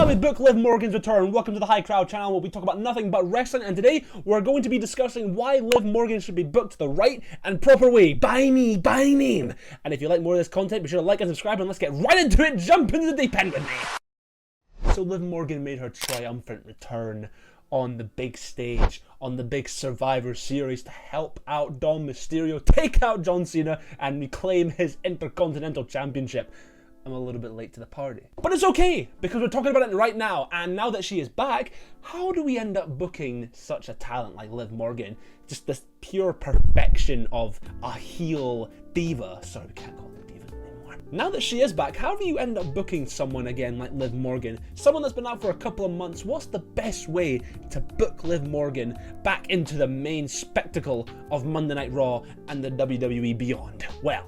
we book Liv Morgan's return. Welcome to the High Crowd channel where we talk about nothing but wrestling, and today we're going to be discussing why Liv Morgan should be booked the right and proper way. By me, by name. And if you like more of this content, be sure to like and subscribe, and let's get right into it. Jump into the deep end with me. So Liv Morgan made her triumphant return on the big stage, on the big Survivor Series, to help out Dom Mysterio, take out John Cena, and reclaim his Intercontinental Championship. I'm a little bit late to the party. But it's okay, because we're talking about it right now, and now that she is back, how do we end up booking such a talent like Liv Morgan? Just this pure perfection of a heel diva. Sorry, we can't call her diva anymore. Now that she is back, how do you end up booking someone again like Liv Morgan? Someone that's been out for a couple of months. What's the best way to book Liv Morgan back into the main spectacle of Monday Night Raw and the WWE beyond? Well,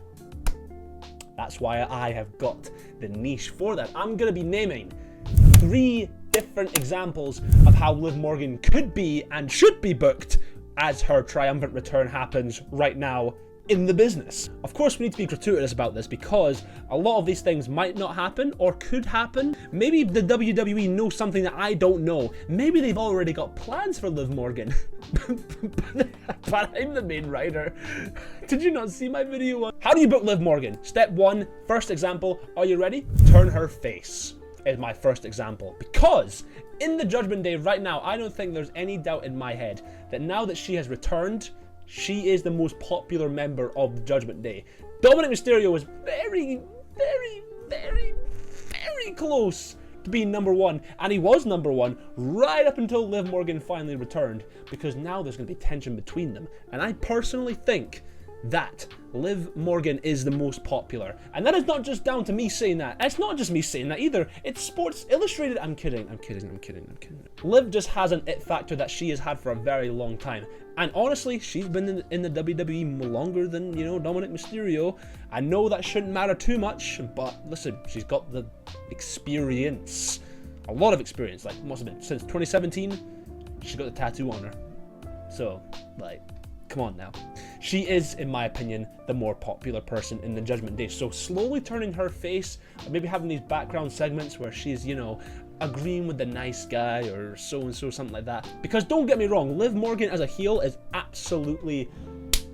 that's why I have got the niche for that. I'm going to be naming 3 different examples of how Liv Morgan could be and should be booked as her triumphant return happens right now in the business. Of course, we need to be gratuitous about this because a lot of these things might not happen or could happen. Maybe the WWE knows something that I don't know. Maybe they've already got plans for Liv Morgan. But I'm the main writer. Did you not see my video? How do you book Liv Morgan? Step 1, first example. Are you ready? Turn her face is my first example. Because in the Judgment Day right now, I don't think there's any doubt in my head that now that she has returned, she is the most popular member of the Judgment Day. Dominic Mysterio was very close to being number 1, and he was number 1 right up until Liv Morgan finally returned, because now there's going to be tension between them. And I personally think that Liv Morgan is the most popular. And that is not just down to me saying that. It's not just me saying that either. It's Sports Illustrated. I'm kidding. Liv just has an it factor that she has had for a very long time. And honestly, she's been in the WWE longer than, you know, Dominic Mysterio. I know that shouldn't matter too much, but listen, she's got the experience. A lot of experience. Like, must have been since 2017, she's got the tattoo on her. So, like, come on now. She is, in my opinion, the more popular person in the Judgment Day. So slowly turning her face, maybe having these background segments where she's, you know, agreeing with the nice guy or so-and-so, something like that. Because don't get me wrong, Liv Morgan as a heel is absolutely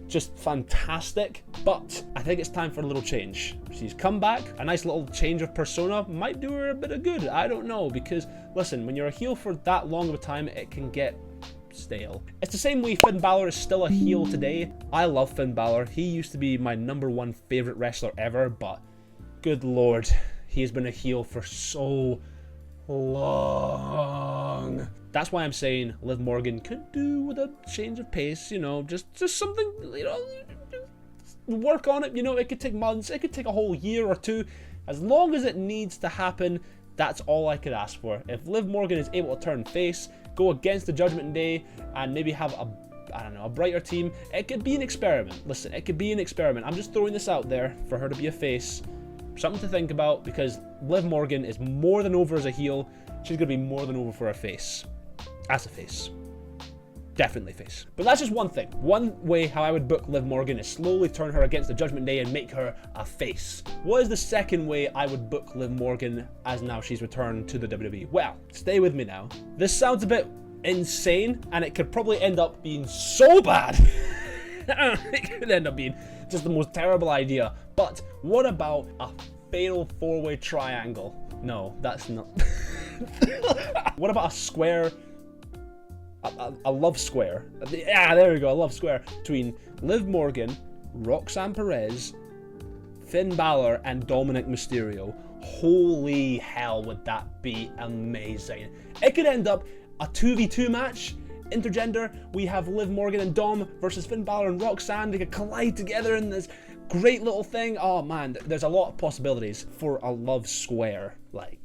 just fantastic, but I think it's time for a little change. She's come back, a nice little change of persona might do her a bit of good. I don't know, because listen, when you're a heel for that long of a time, it can get stale. It's the same way Finn Balor is still a heel today. I love Finn Balor. He used to be my number 1 favorite wrestler ever, but good lord, he has been a heel for so long. That's why I'm saying Liv Morgan could do with a change of pace, you know, just something, you know, work on it. You know, it could take months, it could take a whole year or 2. As long as it needs to happen, that's all I could ask for. If Liv Morgan is able to turn face, go against the Judgment Day, and maybe have a brighter team, it could be an experiment. Listen, it could be an experiment. I'm just throwing this out there for her to be a face. Something to think about, because Liv Morgan is more than over as a heel. She's going to be more than over for a face. As a face. Definitely face. But that's just one thing. One way how I would book Liv Morgan is slowly turn her against the Judgment Day and make her a face. What is the second way I would book Liv Morgan as now she's returned to the WWE? Well, stay with me now. This sounds a bit insane, and it could probably end up being so bad. It could end up being just the most terrible idea. But what about a fatal 4-way triangle? No, that's not. What about a square? A love square. Yeah, there we go. A love square between Liv Morgan, Roxanne Perez, Finn Balor, and Dominic Mysterio. Holy hell, would that be amazing. It could end up a 2v2 match, intergender. We have Liv Morgan and Dom versus Finn Balor and Roxanne. They could collide together in this great little thing. Oh man, there's a lot of possibilities for a love square. Like,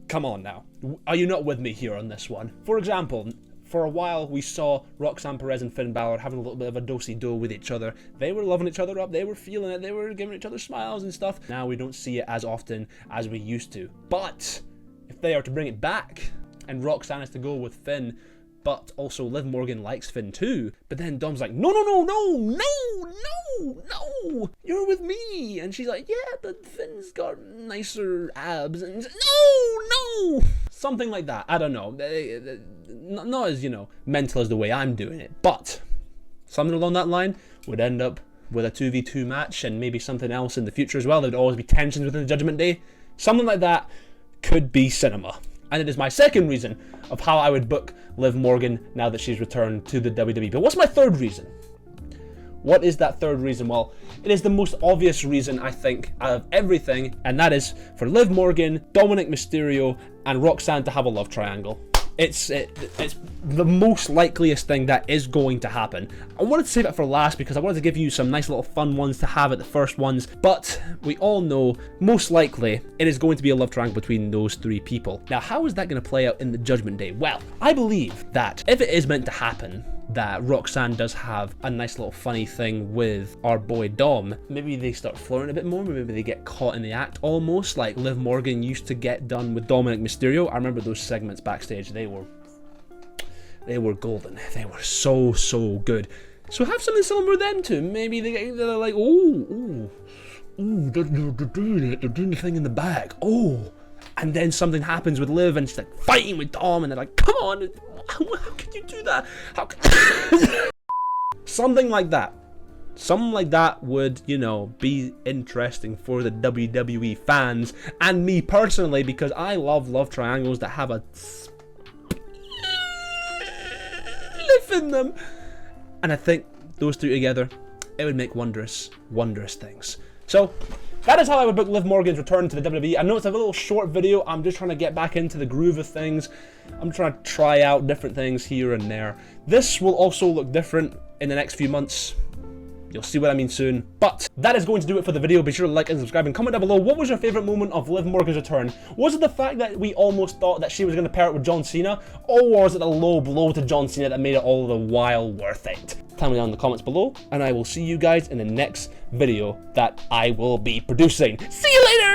come on now. Are you not with me here on this one? For example, for a while we saw Roxanne Perez and Finn Balor having a little bit of a do-si-do with each other. They were loving each other up, they were feeling it, they were giving each other smiles and stuff. Now we don't see it as often as we used to. But if they are to bring it back, and Roxanne is to go with Finn, but also Liv Morgan likes Finn too, but then Dom's like, no, you're with me, and she's like, yeah, but Finn's got nicer abs, and no, Something like that. I don't know. Not as, mental as the way I'm doing it, but something along that line would end up with a 2v2 match and maybe something else in the future as well. There would always be tensions within the Judgment Day. Something like that could be cinema. And it is my second reason of how I would book Liv Morgan now that she's returned to the WWE. But what's my third reason? What is that third reason? Well, it is the most obvious reason, I think, out of everything, and that is for Liv Morgan, Dominic Mysterio, and Roxanne to have a love triangle. It's the most likeliest thing that is going to happen. I wanted to save it for last because I wanted to give you some nice little fun ones to have at the first ones, but we all know most likely it is going to be a love triangle between those three people. Now, how is that going to play out in the Judgment Day? Well, I believe that if it is meant to happen, that Roxanne does have a nice little funny thing with our boy Dom, maybe they start flirting a bit more, maybe they get caught in the act almost like Liv Morgan used to get done with Dominic Mysterio. I remember those segments backstage, they were golden. They were so good. So have something similar with them too. Maybe they're like, they're doing the thing in the back. And then something happens with Liv and she's like fighting with Dom and they're like, come on, how can you do that? Something like that. Something like that would, be interesting for the WWE fans and me personally, because I love triangles that have a spliff in them. And I think those two together, it would make wondrous things. So that is how I would book Liv Morgan's return to the WWE. I know it's a little short video. I'm just trying to get back into the groove of things. I'm trying to try out different things here and there. This will also look different in the next few months. You'll see what I mean soon. But that is going to do it for the video. Be sure to like and subscribe and comment down below. What was your favorite moment of Liv Morgan's return? Was it the fact that we almost thought that she was going to pair it with John Cena? Or was it a low blow to John Cena that made it all the while worth it? Tell me down in the comments below, and I will see you guys in the next video that I will be producing. See you later!